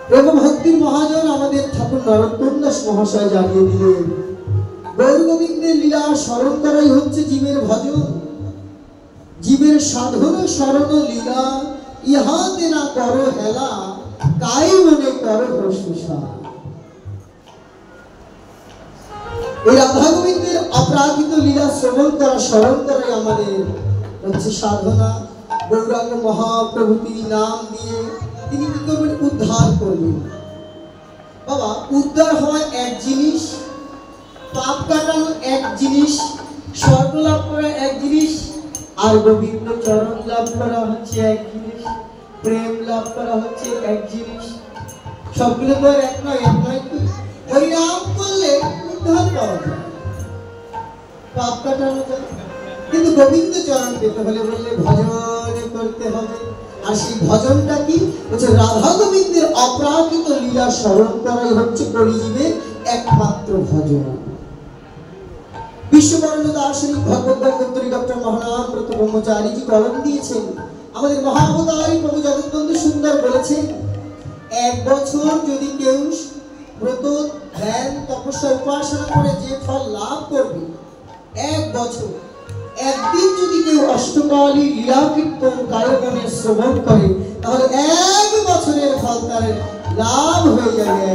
প্রেম ভক্তির মহাজন আমাদের ঠাকুর নরোত্তম দাস মহাশয় জানিয়ে দিলেন, গৌর গোবিন্দের লীলা স্মরণ করাই হচ্ছে জীবের ভজন। জীবের সাধন স্মরণ লীলা, ইহাতে না করো হেলা, তাই মনে করো প্রশংসা। এই রাধা গোবিন্দের অপ্রাকৃত লীলা শ্রবণ করা স্মরণ করাই আমাদের হচ্ছে সাধনা। গৌরাঙ্গ মহাপ্রভু তিনি নাম দিয়ে তিনি কি করবেন? উদ্ধার করবেন। বাবা, উদ্ধার হওয়া এক জিনিস, পাপ কাটানো এক জিনিস, স্বর্গ লাভ করা এক জিনিস, আর গোবিন্দ চরণ লাভ করা হচ্ছে এক জিনিস, প্রেম লাভ করা হচ্ছে এক জিনিস। সবগুলো তো এক নয়, এক নয় কি? ওই নাম করলে উদ্ধার পাওয়া যায়, পাপ কাটানো যায়। কিন্তু গোবিন্দ চরণ পেতে হলে বললে ভজন করতে হবে। আর সেই ভজনটা কি হচ্ছে? রাধা গোবিন্দের অপ্রাকৃত লীলা স্মরণ করাই হচ্ছে কলিযুগের একমাত্র ভজন। বিশ্ববরণ্য দার্শনিক ভগবদ্গীতার ডক্টর মহানাম ব্রত ব্রহ্মচারীজি কলম দিয়েছেন। আমাদের মহাবতারী প্রভু জগৎবন্ধু সুন্দর বলেছেন, এক বছর যদি কেউ ব্রত ধ্যান তপস্যা উপাসনা করে যে ফল লাভ করবে, এক বছর, একদিন যদি কেউ অষ্টকালী লীলা কীর্তন কায়মনে শ্রবণ করে, তাহলে এক বছরের ফল তার লাভ হয়ে যাবে।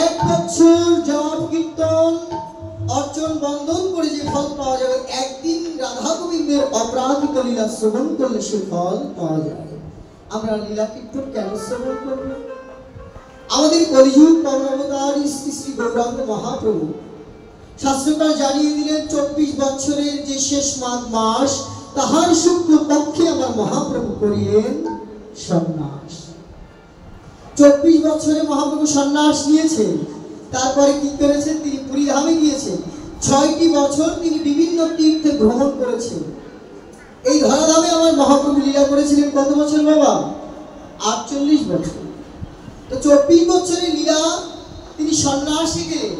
এক বছর জপ কীর্তন অর্চন বন্ধন করে যে ফল পাওয়া যাবে, একদিন রাধা গোবিন্দের অপ্রাকৃত লীলা শ্রবণ করলে সে ফল পাওয়া যাবে। আমরা লীলা কীর্তন কেন শ্রবণ করব? আমাদের কলিযুগ পরমাবতারী শ্রী শ্রী গৌরাঙ্গ মহাপ্রভু শাস্ত্রকার জানিয়ে দিলেন, 24 বছরের যে শেষ মাস, তাহার শুক্ল পক্ষে আমার মহাপ্রভু করিলেন সন্ন্যাস। 24 বছরে মহাপ্রভু সন্ন্যাস নিয়েছেন। তারপরে কি করেছেন? তিনি পুরী ধামে গিয়েছেন। 6টি বছর তিনি বিভিন্ন তীর্থে ভ্রমণ করেছেন। এই ধরাধামে আমার মহাপ্রভু লীলা করেছিলেন কত বছর বাবা? 48 বছর। তো 24 বছরের লীলা তিনি সন্ন্যাসে গেলেন।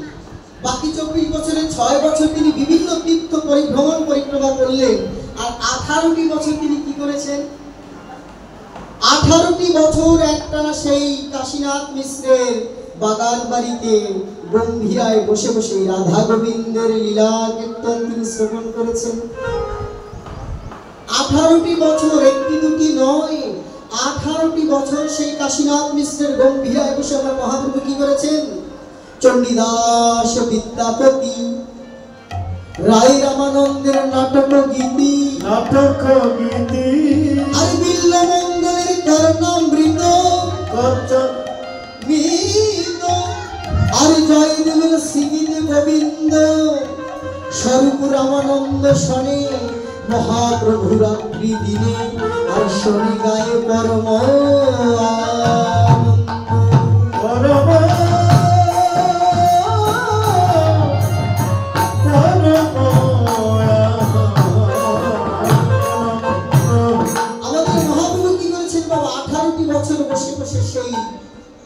বাকি 24 বছরে 6 বছর তিনি বিভিন্ন তীর্থ পরিক্রমা করলেন। আর 18টি বছর তিনি কি করেছেন? 18টি বছর একটানা সেই কাশীনাথ মিশ্রের বাগান বাড়িতে গম্ভীরায় বসে বসে রাধা গোবিন্দের লীলা কীর্তন তিনি শ্রবণ করেছেন। 18টি বছর, একটি দুটি নয়, 18টি বছর সেই কাশীনাথ মিশ্রের গম্ভীরায় বসে আমার মহাপ্রভু কি করেছেন? চণ্ডীদাস বিদ্যাপতি রায় রামানন্দের নাটক গীতি আর বিল্লমঙ্গলের কর্ণামৃত আর জয়দেবের সীমিত গোবিন্দ স্বরূপ রামানন্দ শনে মহাপ্রভু রাত্রি দিনে আর শনি গায়ে পরম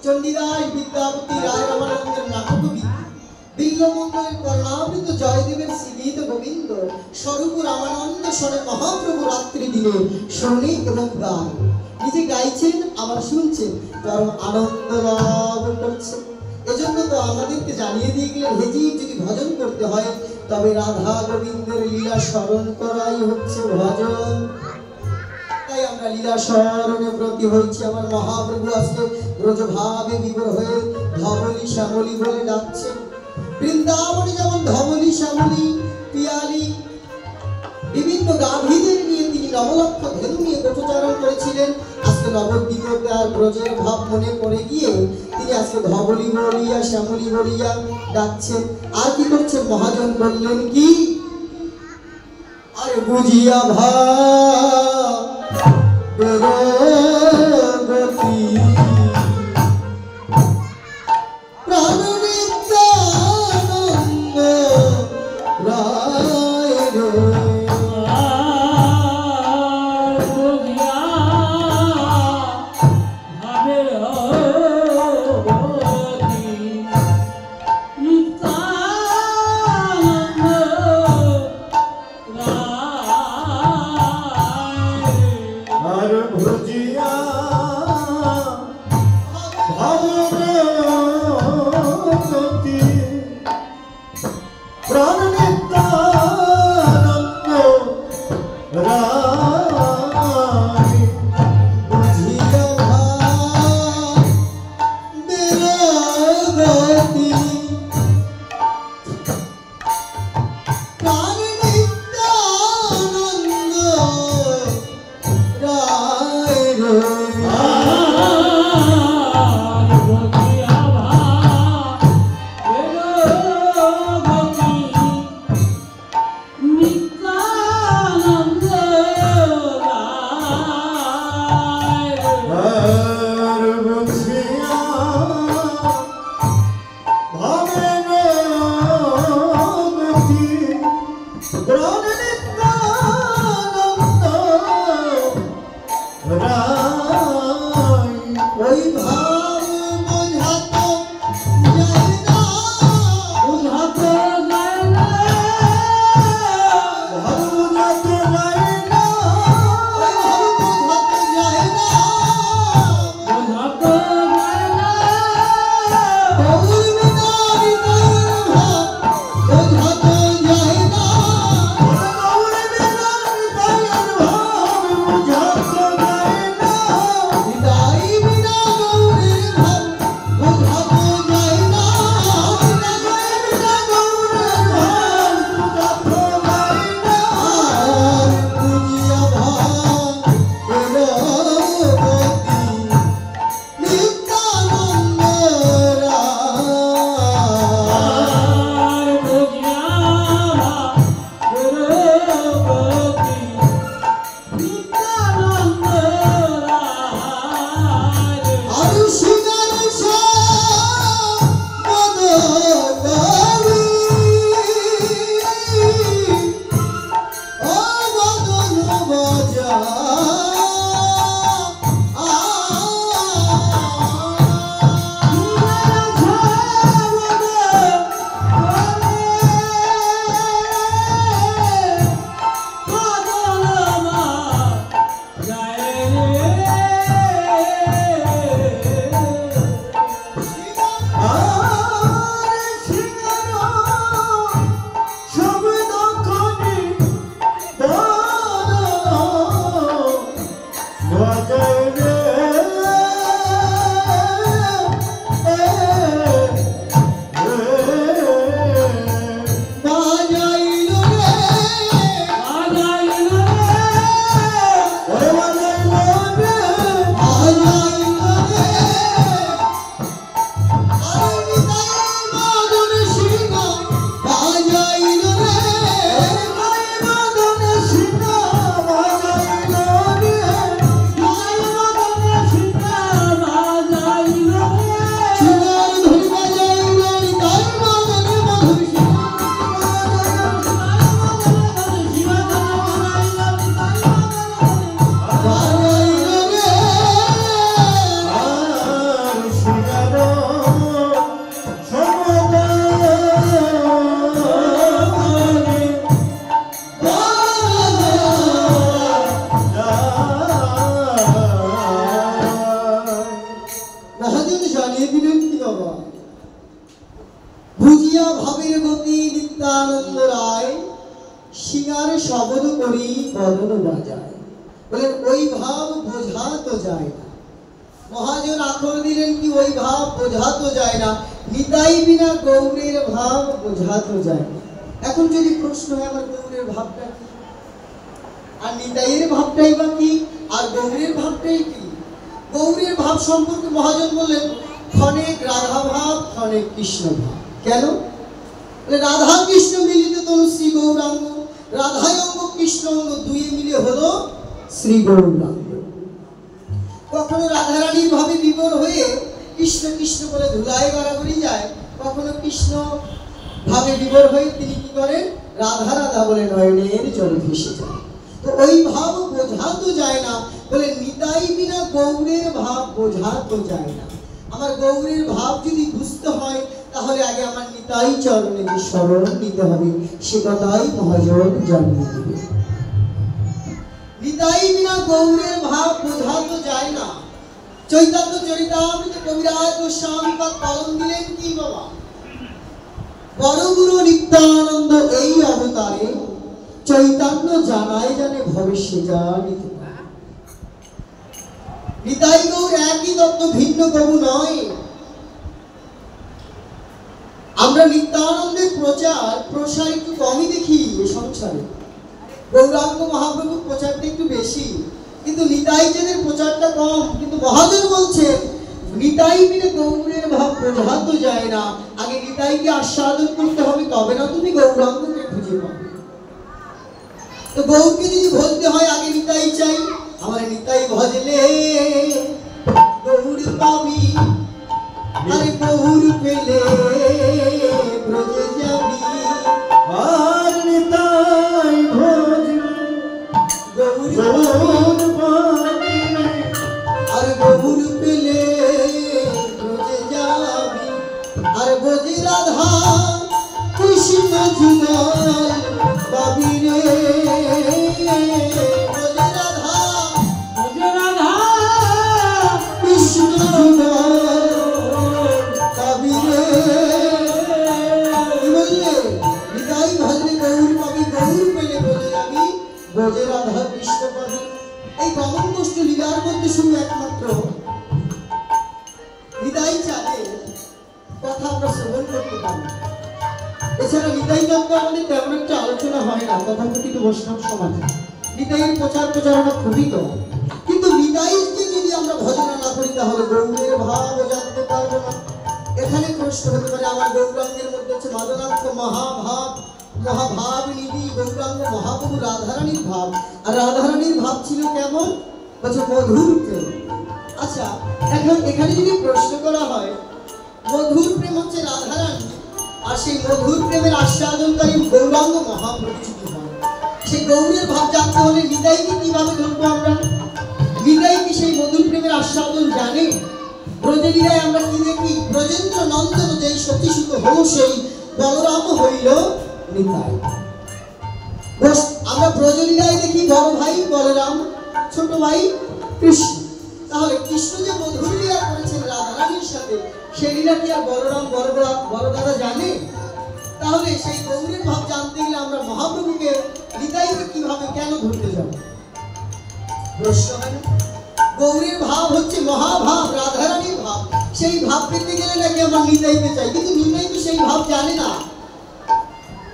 চণ্ডীদাস বিদ্যাপতি রায় রামানন্দের নাটক গীতি, বিল্লমঙ্গলের কর্ণামৃত জয়দেবের শ্রীগীত গোবিন্দ স্বরূপ রামানন্দ শনে মহাপ্রভু রাত্রি দিনে শনি এবং গান নিজে গাইছেন, আবার শুনছেন, পরম আনন্দ লাভ করছেন। এজন্য তো আমাদেরকে জানিয়ে দিয়ে গেলেন, হেজি যদি ভজন করতে হয় তবে রাধা গোবিন্দের লীলা স্মরণ করাই হচ্ছে ভজন। তাই আমরা লীলা স্মরণে ব্রতী হয়েছি। আমার মহাপ্রভু আজকে ব্রজভাবে বিভোর হয়ে ধবলি শ্যামলী বলে ডাকছেন। বৃন্দাবনে যেমন ধবলি শ্যামলী পিয়ালি বিভিন্ন গাভীদের নিয়ে তিনি নবলক্ষ ধেনু নিয়ে গোপচারণ করেছিলেন, আজকে নবদ্বীপে আর ব্রজের ভাব মনে পড়ে গিয়ে তিনি আজকে ধবলি বলিয়া শ্যামলী বলিয়া ডাকছেন। আর কি করছেন? মহাজন বললেন কি, আরে বুঝিয়া ভাগতি প্রাণনিত্যানন্দ রায় রে ভাবে বুঝিয়া ভাবের গতি প্রাণ নিত্যানন্দ রায় বুঝিয়া ভাবের গতি প্রাণ নিত্যানন্দ রায় রে। আর বুঝিয়া ভাবের গতি প্রাণ নিত্যানন্দ রায় ওই ভাব বোঝাতো যায় না, বুঝাতে যায় না ভালো বুঝাতে যায় না ওই ভাব বোঝাতো যায় না। বুঝাতে যায় না গৌর বিনা হৃদয়ের ভাব বোঝাতো যায় না। গৌর বিনা হৃদয়ের ভাব বুঝাতে যায় না হৃদয় বিনা গৌরের ভাব বোঝাতো যায় না। হৃদয় বিনা গৌরের ভাব বুঝাতে যায় না আর বুঝিয়া ভাবের গতি নিত্যানন্দ রায়। আর সিঙ্গার মদ কবি ও মদন বাজা বাজাইল রে বাজাইল রে আর নিতাই মদন সিংহ বাজাইল রে মদন সিংহ বাজাইল রে মদন সিংহ বাজাইল রে সিঙ্গার ধরি বাজাইল নিতাই মদন মধুর সিংহ বাজাইল রে মহাজন জানিয়ে দিলেন কি বাবা? বুঝিয়া ভাবের গতি নিত্যানন্দ রায় সিঙ্গার শব্দ করি বদন বাজায়। বলেন ওই ভাব বোঝা তো যায় না। মহাজন আখর দিলেন কি ওই ভাব বোঝা তো যায় না, নিতাই বিনা গৌরের ভাব বোঝা তো যায় না। এখন যদি প্রশ্ন হয় আমার গৌরের ভাবটা কি, আর নিতাইয়ের ভাবটাই বা কি, আর গৌরের ভাবটাই কি? গৌরের ভাব সম্পর্কে মহাজন বললেন ক্ষণেক রাধা ভাব ক্ষণেক কৃষ্ণ ভাব। কেন? বলে রাধা কৃষ্ণ মিলিত তনু শ্রী গৌরাঙ্গ, রাধায় অঙ্গ কৃষ্ণ অঙ্গ দুই মিলে হলো শ্রী গৌরাঙ্গ। কখনো রাধারানীর ভাবে বিভোর হয়ে কৃষ্ণ কৃষ্ণ বলে ধুলায় গড়াগড়ি যায়, কখনো কৃষ্ণ ভাবে বিভোর হয়ে তিনি কি করেন? রাধা রাধা বলে নয়নের জল ভেসে যায়। তো ওই ভাব বোঝা তো যায় না, বলে নিতাই বিনা গৌরের ভাব বোঝা তো যায় না। আমার গৌরের ভাব যদি বুঝতে হয় তাহলে আগে আমার নিতাই চরণে যে শরণ নিতে হবে, সে কথাই মহাজন জানিয়ে দেবে। নিতাই বিনা গৌরের ভাব বোঝা তো যায় না। চৈতন্য চরিতামৃত কবিরাজ গোস্বামী পাদ কলম দিলেন কি বাবা, বড় গুরু নিত্যানন্দ এই অবতারে চৈতন্য জানায় জানে ভবিষ্যে জানিতে পারে। নিতাই গৌর একই তত্ত্ব, ভিন্ন প্রভু নয়। আমরা নিত্যানন্দের প্রসার একটু কমই দেখি এই সংসারে। গৌরাঙ্গ মহাপ্রভুর প্রচারটা একটু বেশি, কিন্তু নিতাইদের প্রচারটা কম। কিন্তু মহাজন বলছে নিতাই বিনে গৌরের ভাব বোঝা তো যায় না। আগে নিতাইকে আস্বাদন করতে হবে, তবে না তুমি গৌরাঙ্গকে খুঁজে পাবে। তো গৌরকে যদি বলতে হয় আগে নিতাই চাই, আমার নিতাই ভজলে গৌর পাবি, আরে গৌর পেলে ব্রজে যাবি। আর নিতাই ভজ গৌর পাবি, আর গৌর পেলে ব্রজে যাবি। আর ব্রজে রাধা কৃষ্ণ যুগল পাবি রে। ব্রজে রাধা কৃষ্ণ যুগল পাবি রে। কি বললে? নিতাই ভজলে গৌর পাবি, গৌর পেলে ব্রজে যাবি, ব্রজে রাধা কৃষ্ণ পাবি। এই গমন গোষ্ঠ লীলার মধ্যে শুধু একমাত্র নিতাই চাঁদে কথা আমরা শ্রবণ করতে পারি। এছাড়া নিতাই তত্ত্ব আমাদের তেমন একটা আলোচনা হয় না তথাকথিত বৈষ্ণব সমাজে। নিতাইয়ের প্রচারণা খুবই কম। কিন্তু নিতাইকে যদি আমরা ভজনা না করি তাহলে গৌরের ভাব জানতে পারবো না। এখানে প্রশ্ন হতে পারে, আমার গৌরাঙ্গের মধ্যে হচ্ছে মাদনাত্ম মহাভাব নিধি গৌরাঙ্গ মহাপ্রভু রাধারানীর ভাব। আর রাধারানীর ভাব ছিল কেমন? বলছে মধুর প্রেম। আচ্ছা, এখন এখানে যদি প্রশ্ন করা হয় মধুর প্রেম হচ্ছে রাধারানী, আর সেই মধুর প্রেমের আস্বাদনকারী গৌরাঙ্গ মহাপ্রভু যদি হয়, সেই গৌরের ভাব জানতে হলে নিতাইকে কিভাবে ধরবো আমরা? নিতাই কি সেই মধুর প্রেমের আস্বাদন জানে? ব্রজলীলায় আমরা কি দেখি? ব্রজেন্দ্র নন্দন যেই সতীসুত হল সেই বলরাম হইল নিতাই। আমরা ব্রজলীলায় দেখি বড় ভাই বলরাম, ছোট ভাই কৃষ্ণ। তাহলে কৃষ্ণ যে মধুর লীলা করেছেন রাধারানীর সাথে, সেই লীলা কি আর বলরাম বড় দাদা জানে? তাহলে সেই গৌরের ভাব জানতে গেলে আমরা মহাপ্রভুকে নিতাইকে কিভাবে কেন ধরতে যাব? প্রশ্ন হয় না? গৌরের ভাব হচ্ছে মহাভাব, রাধারানীর ভাব। সেই ভাব পেতে গেলে নাকি আমরা নিতাইকে চাই, কিন্তু নিতাই তো সেই ভাব জানে না।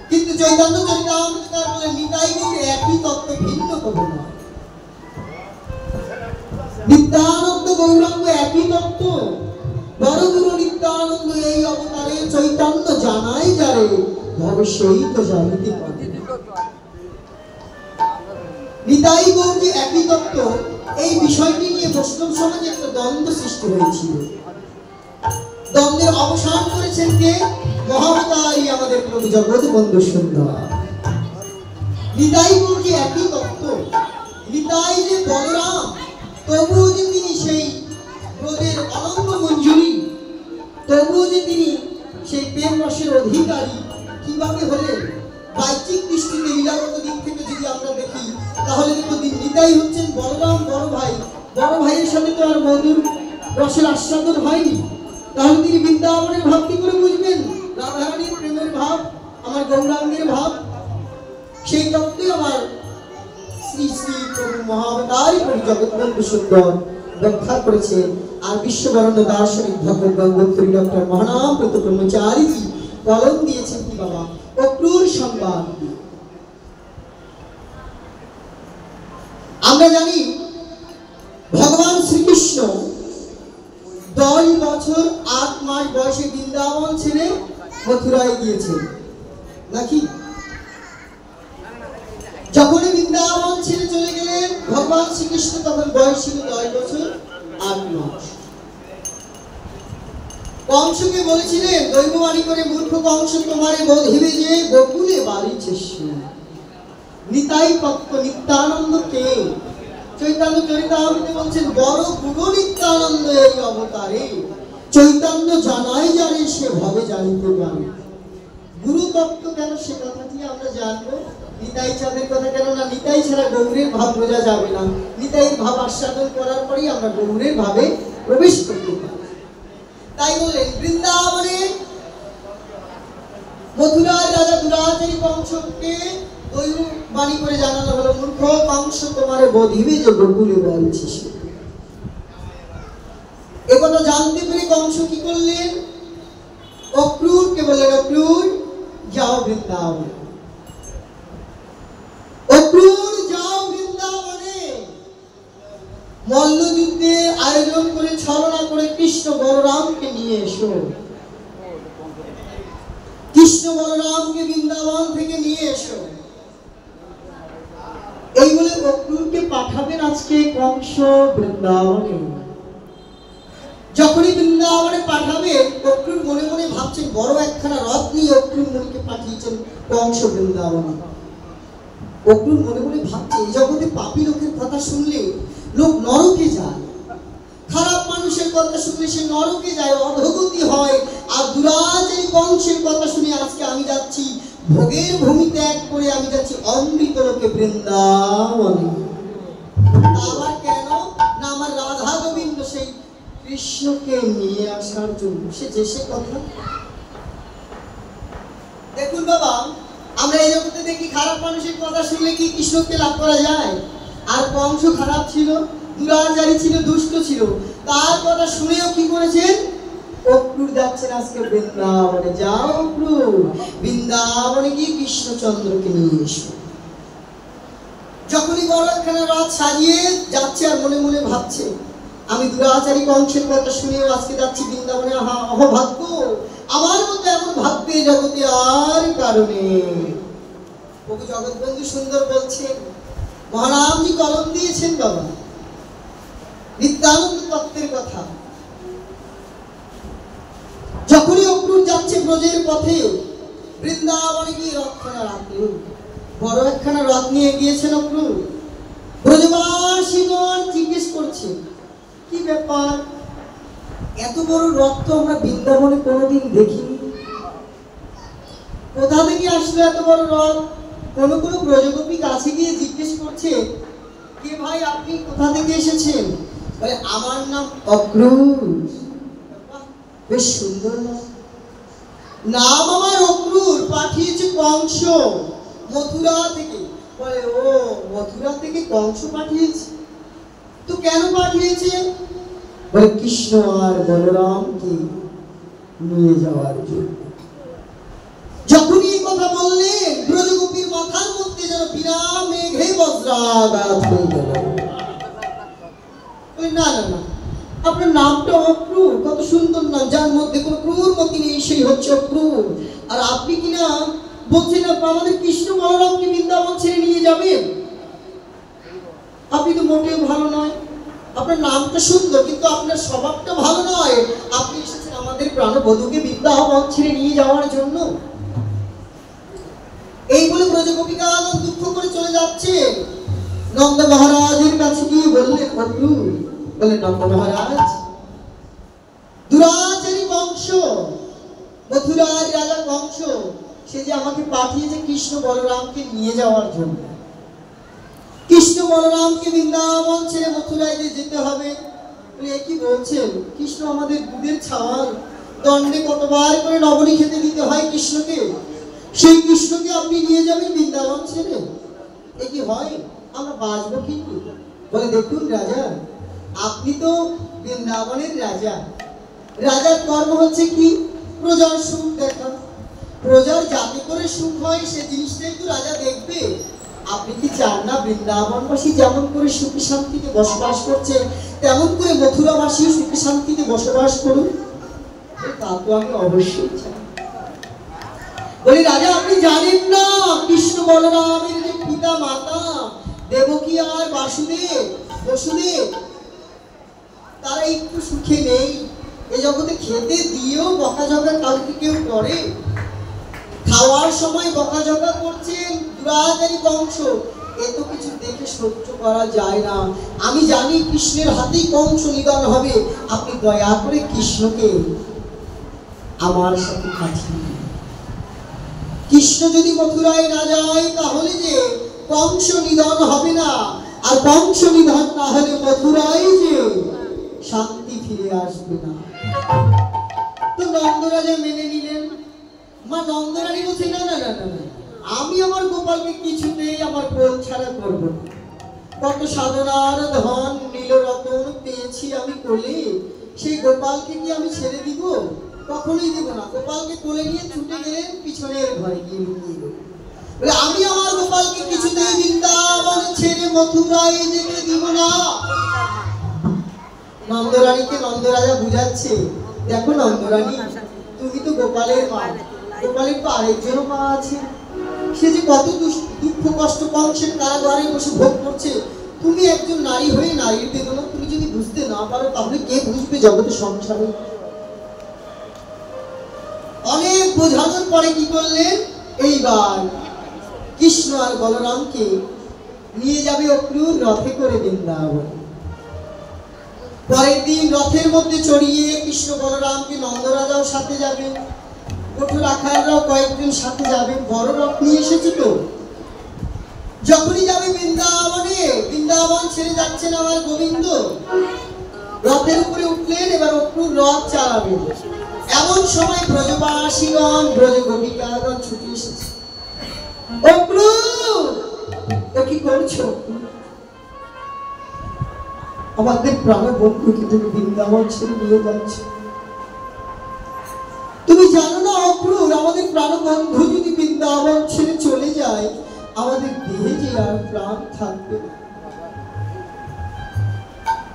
কিন্তু চৈতন্য চরিতামৃত তার বলে নিতাই গৌর একই তত্ত্ব, ভিন্ন প্রভু নয়। নিত্যানন্দ গৌরাঙ্গ একই তত্ত্ব। বড় গুরু নিত্যানন্দ এই অবতারে চৈতন্য জানাই যারে ভাবে সেই তো জানিতে পারে। নিতাই গৌর যে একই তত্ত্ব, এই বিষয়টি নিয়ে বৈষ্ণব সমাজে একটা দ্বন্দ্ব সৃষ্টি হয়েছিল। দ্বন্দ্বের অবসান করেছেন কে? মহাবতারী আমাদের প্রভু জগৎবন্ধু সুন্দর। নিতাই গৌর যে একই তত্ত্ব, নিতাই যে বলরাম, তবুও যে তিনি সেই ব্রজের অনন্ত মঞ্জুরি, তবুও যে তিনি সেই প্রেম রসের অধিকারী কিভাবে হলেন? বাহ্যিক দৃষ্টিতে লীলাগত দিক থেকে যদি আমরা দেখি তাহলে দেখব নিতাই হচ্ছেন বলরাম বড় ভাই। বড় ভাইয়ের সাথে তো আর মধুর রসের আস্বাদন হয়নি। তাহলে তিনি বৃন্দাবনের ভাব কি করে বুঝবেন? রাধারানীর প্রেমের ভাব, আমার গৌরাঙ্গের ভাব, সেই তত্ত্বই আমার শ্রী শ্রী প্রভু মহাবতারী প্রভু জগৎবন্ধু সুন্দর ব্যাখ্যা করেছে। আর বিশ্ববরণ্য দার্শনিক ভগবত গঙ্গোত্তরী ডক্টর মহানাম প্রত ব্রহ্মচারীজি কলম দিয়েছেন কি বাবা? অক্রূর সংবাদ। আমরা জানি ভগবান শ্রীকৃষ্ণ 10 বছর 8 মাস বয়সে বৃন্দাবন ছেড়ে মথুরায় গিয়েছেন নাকি? যখনই বৃন্দাবন ছেড়ে চলে গেলেন ভগবান শ্রীকৃষ্ণ, তখন বয়স ছিল 10 বছর 8 মাস। কংসকে বলেছিলেন দৈববাণী করে, মূর্খ কংস তোমারে বোধিবে যে গোকুলে বাড়িছে সে। নিতাই তত্ত্ব নিত্যানন্দ কে? চৈতন্য চরিতামৃতে বলছেন বড় গুরু নিত্যানন্দ এই অবতারে চৈতন্য জানাই যারে সে ভাবে জানিতে পারে। গুরু তত্ত্ব কেন সে কথাটি আমরা জানবো। নিতাই চাঁদের কথা কেন না, নিতাই ছাড়া গৌরের ভাব বোঝা যাবে না। নিতাইয়ের ভাব আস্বাদন করার পরেই আমরা গৌরের ভাবে প্রবেশ করতে পারি। তাই বললেন বৃন্দাবনে মথুরার রাজা দুরাচারী কংসকে দৈব বাণী করে জানানো হলো, মূর্খ কংস তোমার বধিবে যে গোকুলে বলছিস। একথা জানতে পেরে কংস কি করলেন, অক্রূরকে বললেন, অক্রূর যাও বৃন্দাবনে, অক্রূর যাও বৃন্দাবনে, মল্লযুদ্ধের আয়োজন করে ছলনা করে কৃষ্ণ বলরামকে নিয়ে এসো, কৃষ্ণ বলরামকে বৃন্দাবন থেকে নিয়ে এসো। এই বলে অক্রূরকে পাঠাবেন আজকে কংস বৃন্দাবনে। যখনই বৃন্দাবনে পাঠাবেন, অক্রূর মনে মনে ভাবছেন বড় একখানা রথ নিয়ে অক্রূর মনিকে পাঠিয়েছেন কংস বৃন্দাবনে। অক্রূর মনে মনে ভাবছে এই জগতে পাপী লোকের কথা শুনলে লোক নরকে যায়, খারাপ মানুষের কথা শুনলে সে নরকে যায়, অধোগতি হয়। আর দুরাচারী কংসের কথা শুনে আজকে আমি যাচ্ছি ভোগের ভূমি ত্যাগ করে, আমি যাচ্ছি অমৃত লোকে বৃন্দাবনে। আবার কেন না, আমার রাধা গোবিন্দ সেই কৃষ্ণকে নিয়ে আসার জন্য। সে কথা দেখুন বাবা, আমরা এই জগতে দেখি খারাপ মানুষের কথা শুনলে কি কৃষ্ণকে লাভ করা যায়? আর কংস খারাপ ছিল, দুরাচারী ছিল, দুষ্ট ছিল, তার কথা শুনেও কি করেছেন, অক্রূর যাচ্ছেন আজকে বৃন্দাবনে। যাও অক্রূর, বৃন্দাবনে গিয়ে কৃষ্ণচন্দ্রকে নিয়ে এসো। যখনই বড় একখানা রথ সাজিয়ে যাচ্ছে আর মনে মনে ভাবছে আমি দুরাচারী কংসের কথা শুনেও আজকে যাচ্ছি বৃন্দাবনে, অহভাগ্য, আমার মতো এমন ভাববে জগতে আর কারণে। প্রভু জগৎবন্ধু সুন্দর বলছেন, মহারামজি কলম দিয়েছেন বাবা নিত্যানন্দ তত্ত্বের কথা। যখনই অক্রূর যাচ্ছে ব্রজের পথে, বৃন্দাবনে গিয়ে রথখানা রাখলেন, বড় একখানা রথ নিয়ে গিয়েছেন অক্রূর। ব্রজবাসীগণ জিজ্ঞেস করছে কি ব্যাপার, এত বড় রথ তো আমরা বৃন্দাবনে কোনোদিন দেখিনি, কোথা থেকে আসলো এত বড় রথ? কোন কোন ব্রজগোপী কাছে গিয়ে জিজ্ঞেস করছে, কে ভাই আপনি, কোথা থেকে এসেছেন? বলে আমার নাম অক্রূর। বেশ সুন্দর নাম আমার অক্রূর, পাঠিয়েছে কংস মথুরা থেকে। বলে ও মথুরা থেকে কংস পাঠিয়েছে, তো কেন পাঠিয়েছে? বলে কৃষ্ণ আর বলরামকে নিয়ে যাওয়ার জন্য। যখনই এই কথা বললেন, ব্রজগোপীর মাথার মধ্যে যেন বিনা মেঘে বজ্রাঘাত হয়ে গেল। না না না, আপনার নামটা অক্রূর, কত সুন্দর নাম, যার মধ্যে কোনো ক্রূরমতি নেই, সেই হচ্ছে অক্রূর। আর আপনি কিনা বলছেন আমাদের কৃষ্ণ বলরামকে বৃন্দাবন ছেড়ে নিয়ে যাবেন? আপনি তো মোটেও ভালো নয়, আপনার নামটা সুন্দর কিন্তু আপনার স্বভাবটা ভালো নয়। আপনি এসেছেন আমাদের প্রাণবধূকে বৃন্দাবন ছেড়ে নিয়ে যাওয়ার জন্য। এই বলে ব্রজগোপিকাগণ দুঃখ করে চলে যাচ্ছে। নন্দ মহারাজের কাছে গিয়ে বললেন, অক্রূর বললেন, নন্দ মহারাজ, দুরাচারী কংস, মথুরার রাজা কংস, সে যে আমাকে পাঠিয়েছে কৃষ্ণ বলরামকে নিয়ে যাওয়ার জন্য। কৃষ্ণ বলরামকে বৃন্দাবন ছেড়ে মথুরায় যেতে হবে। কি বলছেন? কৃষ্ণ আমাদের দুধের ছাওয়াল, দণ্ডে কতবার করে নবনী খেতে দিতে হয় কৃষ্ণকে, সেই কৃষ্ণকে আপনি নিয়ে যাবেন বৃন্দাবন ছেড়ে? এ কি হয়? আমরা বাঁচবো কি? বলে দেখুন রাজা, আপনি তো বৃন্দাবনের রাজা, রাজার কর্ম হচ্ছে কি? প্রজার সুখ দেখা, প্রজার যাতে করে সুখ হয় সে জিনিসটাই তো রাজা দেখবে। আপনি কি চান না বৃন্দাবনবাসী যেমন করে সুখী শান্তিতে বসবাস করছে তেমন করে মথুরাবাসীও সুখী শান্তিতে বসবাস করুন? তা তো আমি অবশ্যই চাই। বলি রাজা, আপনি জানেন না কৃষ্ণ বলরামের যে পিতা মাতা দেবকী আর বাসুদেব বসুদেব, তারা একটু সুখে নেই। এ জগতে খেতে দিয়েও বকাঝকা কাউকে কেউ করে? খাওয়ার সময় বকাঝকা করছেন দুরাচারী কংস, এত কিছু দেখে সহ্য করা যায় না। আমি জানি কৃষ্ণের হাতেই কংস নিধন হবে। আপনি দয়া করে কৃষ্ণকে আমার সাথে পাঠিয়ে দিন। কৃষ্ণ যদি মথুরায় না যায় তাহলে যে কংস নিধন হবে না, আর কংস নিধন না হলে মথুরায় যে শান্তি ফিরে আসবে না। তো নন্দরাজা মেনে নিলেন। মা নন্দরানী বলছে, না না না না না, আমি আমার গোপালকে কিছুতেই আমার কোল ছাড়া করব না। কত সাধনার ধন নীলরতন পেয়েছি আমি কোলে, সেই গোপালকে কি আমি ছেড়ে দিব? কখনোই দিব না। গোপালকে কোলে নিয়ে ছুটে গেলেন পিছনের ঘরে গিয়ে লুকিয়ে গেলেন। বলে, আমি আমার গোপালকে কিছুতেই বৃন্দাবন ছেড়ে মথুরায় যেতে দিব না। নন্দরানীকে নন্দরাজা বুঝাচ্ছে, দেখো নন্দরানী, তুমি তো গোপালের মা, গোপালের তো আরেকজনও মা আছে, সে যে কত দুঃখ কষ্ট কংসের কারাগারে বসে ভোগ করছে। তুমি একজন নারী হয়ে নারীর বেদনা তুমি যদি বুঝতে না পারো তাহলে কে বুঝবে জগতের সংসারে? অনেক বোঝানোর পরে কি করলেন, এইবার কৃষ্ণ আর বলরামকে নিয়ে যাবে অক্রূর রথে করে বৃন্দাবন। পরের দিন রথের মধ্যে চড়িয়ে কৃষ্ণ বলরামকে নন্দরাজাও সাথে যাবে, কঠোর রাখালরাও কয়েকজন সাথে যাবে। বড় রথ নিয়ে এসেছে তো, যখনই যাবে বৃন্দাবনে, বৃন্দাবন ছেড়ে যাচ্ছেন আমার গোবিন্দ, রথের উপরে উঠলেন। এবার অক্রূর রথ চালাবে। এমন সময় ব্রজবাসীগণ ব্রজ গোপিকাগণ ছুটে এসেছে। অক্রূর, কি করছো? আমাদের প্রাণ বন্ধুকে তুমি বৃন্দাবন ছেড়ে নিয়ে যাচ্ছ। তুমি জানো না অক্রূর, আমাদের প্রাণ বন্ধু যদি বৃন্দাবন ছেড়ে চলে যায় আমাদের দেহে যে আর প্রাণ থাকবে না।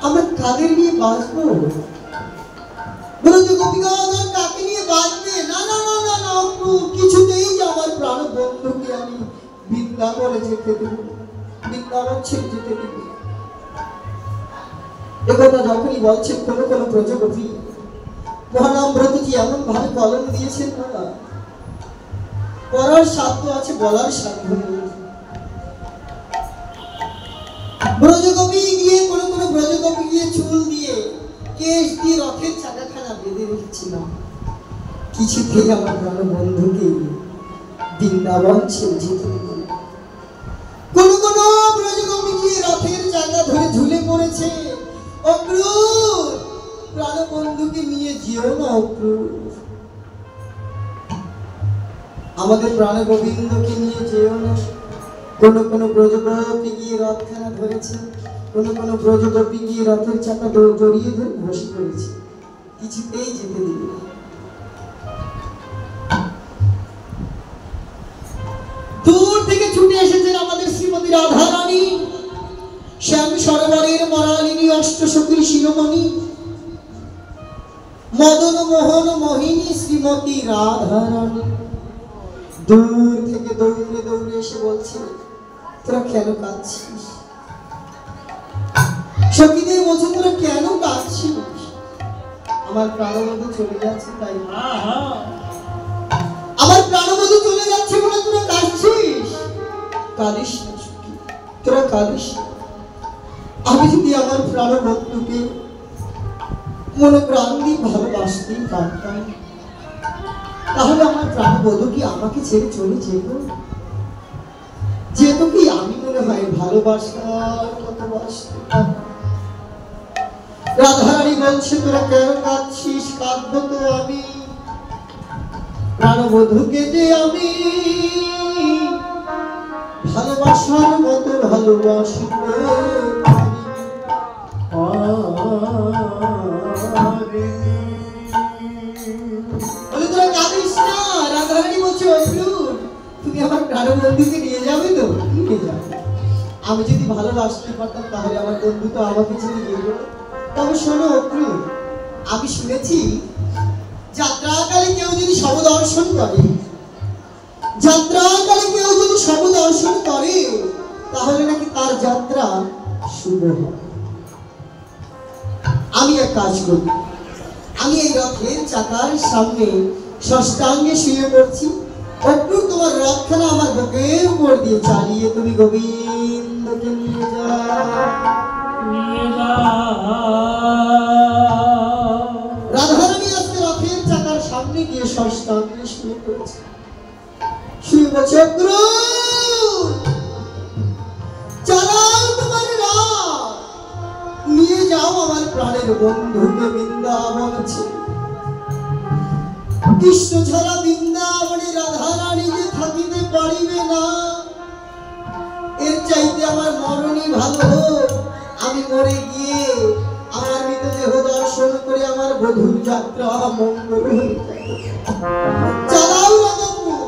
আমরা কাদের নিয়ে বাঁচবো? ব্রজ গোপিকাগণ কাকে নিয়ে বাঁচবে? না না না না না অক্রূর, কিছুতেই যে আমার প্রাণ বন্ধুকে আমি বৃন্দাবনে যেতে দেব, বৃন্দাবন ছেড়ে যেতে দেব। একথা যখনই বলছেন কোন কোন ব্রজগোপী, মহানাম ব্রতজি এমন ভাবে কলম দিয়েছেন না, পড়ার সাধ্য আছে বলার সাধ্য নেই। ব্রজগোপী গিয়ে কোন কোন ব্রজগোপী গিয়ে চুল দিয়ে কেশ দিয়ে রথের চাকাখানা বেঁধে রেখেছিল, কিছুতেই আমার প্রাণ বন্ধুকে বৃন্দাবন ছেড়ে যেতে দেব। কোন কোন ব্রজগোপী গিয়ে রথের চাকা ধরে ঝুলে পড়েছে। অক্রূর, প্রাণ বন্ধুকে নিয়ে যেও না অক্রূর, আমাদের প্রাণ গোবিন্দকে নিয়ে যেও না। কোন কোন ব্রজগোপী গিয়ে রথখানা ধরেছে, কোন কোন ব্রজগোপী গিয়ে রথের চাকা জড়িয়ে ধরে বসে পড়েছে, কিছুতেই যেতে দিবে না। দূর থেকে ছুটে এসেছেন আমাদের শ্রীমতী রাধা রানী, শ্যাম সরোবরের মরালিনী অষ্টসখীর শিরোমণি, মদন মোহন মোহিনী শ্রীমতী রাধা রানী। দূর থেকে দৌড়ে দৌড়ে এসে বলছে, তোরা কেন কাঁদছিস? সখীদের বলছে, তোরা কেন কাঁদছিস? আমার প্রাণবধূ চলে যাচ্ছে তাই। আমার প্রাণবধূ চলে যাচ্ছে বলে তোরা কাঁদছিস? কাঁদিস না সখী, তোরা কাঁদিস না। আমি যদি আমার প্রাণবন্ধুকে মনে প্রাণ দিয়ে ভালোবাসতেই পারতাম তাহলে আমার প্রাণবধূ কি আমাকে ছেড়ে চলে যেত? যেত কি? আমি মনে হয় ভালোবাসার মতো বাসতাম। রাধারানী বলছে, তোরা কেন কাঁদছিস? কাঁদবো তো আমি, প্রাণবধূকে যে আমি ভালোবাসার মতো ভালোবাসি। বলে তোরা কাঁদিস না। রাধারানী বলছে, অক্রূর, তুমি আমার প্রাণবন্ধুকে নিয়ে যাবে তো? নিয়ে যাবে। আমি যদি ভালোবাসতে পারতাম তাহলে আমার বন্ধু তো আমাকে ছেড়ে গেল। তবে শোনো অক্রূর, আমি শুনেছি যাত্রাকালে কেউ যদি শবদর্শন করে, যাত্রাকালে কেউ যদি শবদর্শন করে তাহলে নাকি তার যাত্রা শুভ হয়। আমি এক কাজ করি, আমি এই রথের চাকার সামনে ষষ্ঠাঙ্গে শুয়ে পড়ছি। অক্রূর, তোমার রথখানা আমার বুকের উপর দিয়ে চালিয়ে তুমি গোবিন্দকে নিয়ে যাও। রাধারানী আজকে রথের চাকার সামনে গিয়ে ষষ্ঠাঙ্গে শুয়ে পড়েছে। চক্র চালাও তোমার রাত, নিয়ে যাও আমার প্রাণের বন্ধুকে বৃন্দাবন ছেড়ে। কৃষ্ণ ছাড়া বৃন্দাবনে রাধা রানী যে থাকিতে পারিবে না, এর চাইতে আমার মরণই ভালো হোক। আমি মরে গিয়ে আমার মৃতদেহ দর্শন করে আমার বধূর যাত্রা মঙ্গল হয়ে যায়। চালাও রাধাপুর।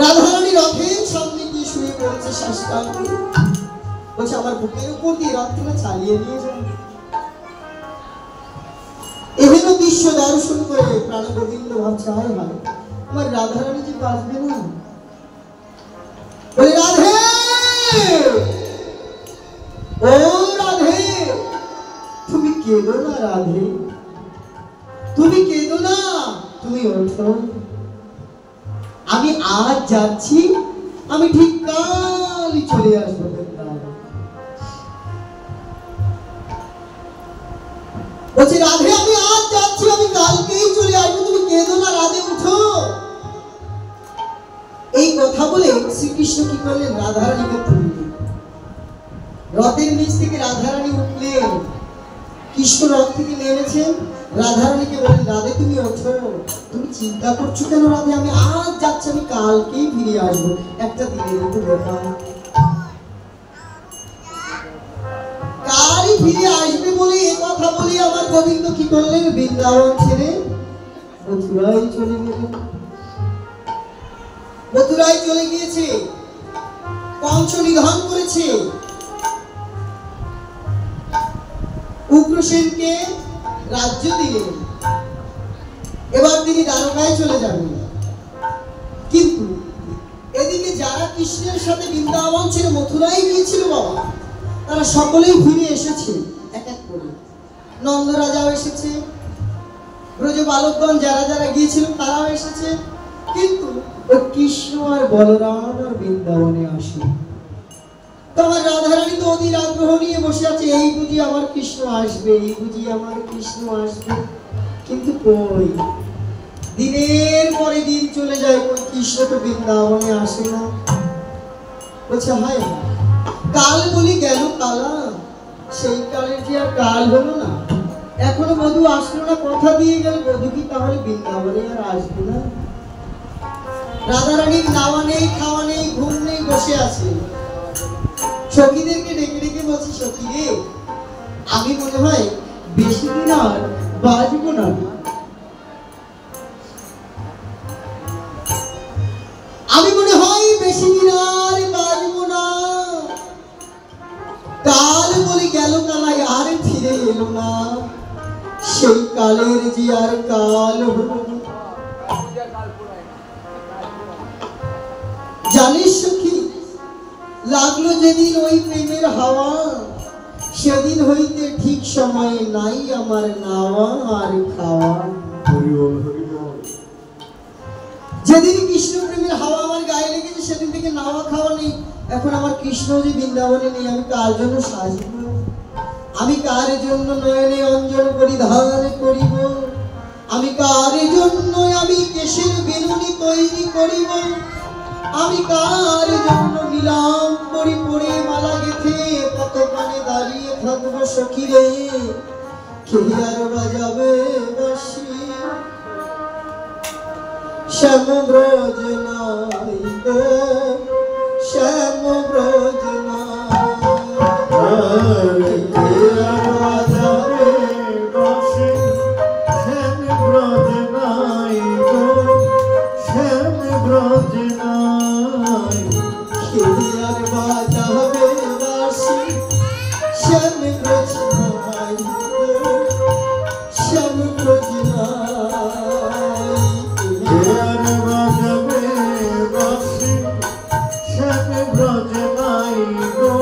রাধারানী রথের সামনে গিয়ে শুয়ে পড়েছে সাষ্টাঙ্গে, বলছে আমার বুকের উপর দিয়ে রথটা চালিয়ে নিয়ে যান। এহেন দৃশ্য দর্শন করে প্রাণ গোবিন্দ ভাবছে হায় হায় আমার রাধারানী যে বাঁচবে না। বলে রাধে, ও রাধে, তুমি কেঁদো না রাধে, তুমি কেঁদো না, তুমি ওঠো। আমি আজ যাচ্ছি, আমি ঠিক কালই চলে আসবো। বলছি রাধে আমি আজ যাচ্ছি, আমি কালকেই চলে আসবো, তুমি কেঁদো না রাধে, উঠো। এই কথা বলে শ্রীকৃষ্ণ কি করলেন, রাধারানীকে তুললেন। রথের নিচ থেকে রাধারানী উঠলেন, কৃষ্ণ রথ থেকে নেমেছেন, রাধারানীকে বলেন রাধে তুমি ওঠো, তুমি চিন্তা করছো কেন রাধে, আমি আজ যাচ্ছি, আমি কালকেই ফিরে আসবো, একটা দিনের একটু ব্যাপার। কালই ফিরে আসবে বলে এ কথা বলে আমার গোবিন্দ কি করলেন, বৃন্দাবন ছেড়ে মথুরায় চলে গেলেন। মথুরায় চলে গিয়েছে, কংস নিধন করেছে, উগ্রসেনকে রাজ্য দিলেন, এবার তিনি দ্বারকায় চলে যাবেন। কিন্তু এদিকে যারা কৃষ্ণের সাথে বৃন্দাবন ছেড়ে মথুরায় গিয়েছিল বাবা, তারা সকলেই ফিরে এসেছে এক এক করে। নন্দ রাজাও এসেছে, ব্রজ বালকগণ যারা যারা গিয়েছিল তারাও এসেছে, কিন্তু কৃষ্ণ আর বলরাম আর বৃন্দাবনে আসে। তোমার রাধারানী তো অধীর আগ্রহ নিয়ে বসে আছে, এই বুঝি আমার কৃষ্ণ আসবে, এই বুঝি আমার কৃষ্ণ আসবে। কিন্তু কই, দিনের পরে দিন চলে যায়, কই কৃষ্ণ তো বৃন্দাবনে আসে না। বলছে হায় কাল বলি গেল কালা, সেই কালের যে আর কাল হলো না, এখনো বধূ আসলো না, কথা দিয়ে গেল বধূ কি তাহলে বৃন্দাবনে আর আসবে না। রাধারানীর নাওয়া নেই, খাওয়া নেই, ঘুম নেই, বসে আছে। সখীদেরকে ডেকে ডেকে বলছি সখী রে, আমি মনে হয় বেশি দিন আর বাঁচবো না, আমি মনে হয় বেশি দিন আর বাঁচবো না। কাল বলে গেল কালাই আর ফিরে এলো না, সেই কালের যে আর কাল হলো। জানিস সখী, লাগলো যেদিন ওই প্রেমের হাওয়া, সেদিন হইতে ঠিক সময়ে নাই আমার নাওয়া আর খাওয়া। যেদিন কৃষ্ণ প্রেমের হাওয়া আমার গায়ে লেগেছে, সেদিন থেকে নাওয়া খাওয়া নেই। এখন আমার কৃষ্ণ যে বৃন্দাবনে নেই, আমি কার জন্য সাজব, আমি কার জন্য নয়নে অঞ্জন পরিধান করিব, আমি কার জন্য আমি কেশের বেলুনি তৈরি করিব, আমি কার জন্য নীলাম পরি পরে মালা গেথে কত পানে দাঁড়িয়ে থাকবো সখী রে, কে আর বাজাবে বাঁশি। শ্যাম ব্রজ নাই গো, শ্যাম ব্রজ নাই, কে আর বাজাবে বাঁশি। শ্যাম ব্রজ নাই গো, শ্যাম ব্রজ নাই, কে আর বাজাবে বাঁশি। শ্যাম ব্রজ নাই গো, শ্যাম ব্রজ নাই, কে আর বাজাবে বাঁশি। শ্যাম ব্রজ নাই গো,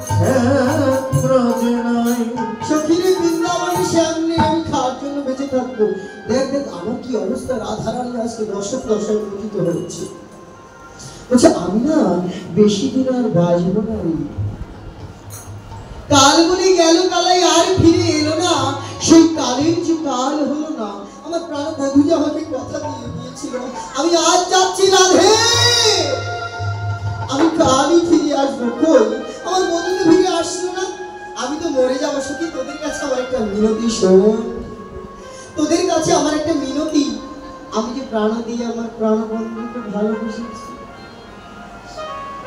শ্যাম ব্রজ নাই। সখীরে বৃন্দাবনে শ্যাম নেই, আমি খাওয়ার জন্য বেঁচে থাকবো। দেখ দেখ আমার কি অবস্থা, রাধারানী আজকে দশক দশক পতিত হচ্ছে। বলছে আমি না বেশি দিন আর বাঁচবো না। কাল বলে গেল কালাই আর ফিরে এলো না, সেই কালের যে কাল হলো না, আমার প্রাণবধূ যে আমাকে কথা দিয়ে দিয়েছিল আমি আজ যাচ্ছি রাধে, আমি কালই ফিরে আসবো। কই আমার বধূ তো ফিরে আসলো না, আমি তো মরে যাবো। সত্যি তোদের কাছে আমার একটা মিনতি শোন, তোদের কাছে আমার একটা মিনতি, আমি যে প্রাণ দিয়ে আমার প্রাণবন্ধুকে ভালোবেসেছি,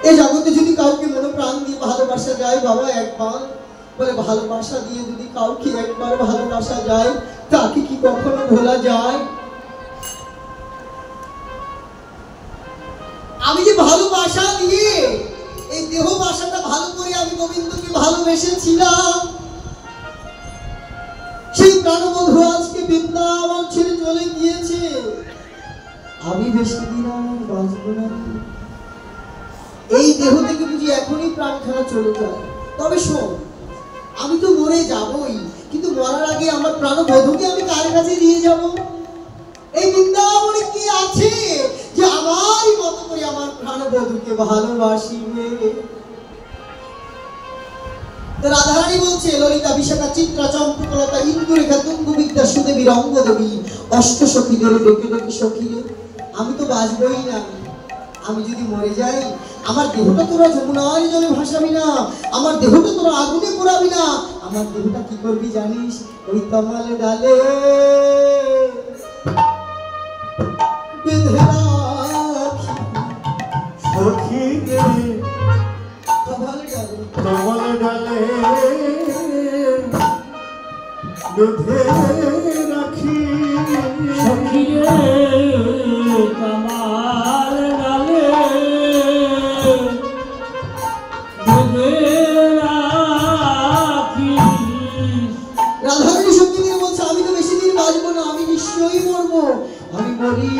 এই জগতে যদি কাউকে মনে প্রাণ দিয়ে ভালোবাসা যায় বাবা, একবার বলে ভালোবাসা দিয়ে যদি কাউকে একবার ভালোবাসা যায় তাকে কি কখনো ভোলা যায়? আমি যে ভালোবাসা দিয়ে এই দেহ বাসাটা ভালো করে আমি গোবিন্দকে ভালোবেসেছিলাম, সেই প্রাণবধূ আজকে বৃন্দাবন ছেড়ে চলে গিয়েছে। আমি বেশি দিন আর বাঁচব না, এই দেহ থেকে বুঝি এখনই প্রাণ খানা চলে যায়। তবে শোন, আমি তো মরে যাবই, কিন্তু মরার আগে আমার প্রাণবধূকে আমি কার কাছে দিয়ে যাব? এই বৃন্দাবনে কি আছে যে আমারই মতো করে আমার প্রাণবধূকে ভালোবাসিবে? রাধারানী বলছে, ললিতা বিশাখা চিত্রা চম্পকলতা ইন্দুরেখা তুঙ্গবিদ্যা সুদেবী রঙ্গদেবী অষ্ট সখীদের ডেকে ডেকে সখী, আমি তো বাঁচবই না। আমি যদি মরে যাই আমার দেহটা তোরা যমুনার জলে ভাসাবি না, আমার দেহটা তোরা আগুনে পোড়াবি না, আমার দেহটা কি করবি জানিস? ওই তমাল ডালে বেঁধে রাখি। সখী রে তমাল ডালে কমল ডালে বেঁধে রাখি, সখী রে কমল ডালে বেঁধে রাখি। রাধারানী সত্যি বলছে, আমি তো বেশি দিন বাঁচবো না, আমি নিশ্চয়ই মরবো। আমি মরি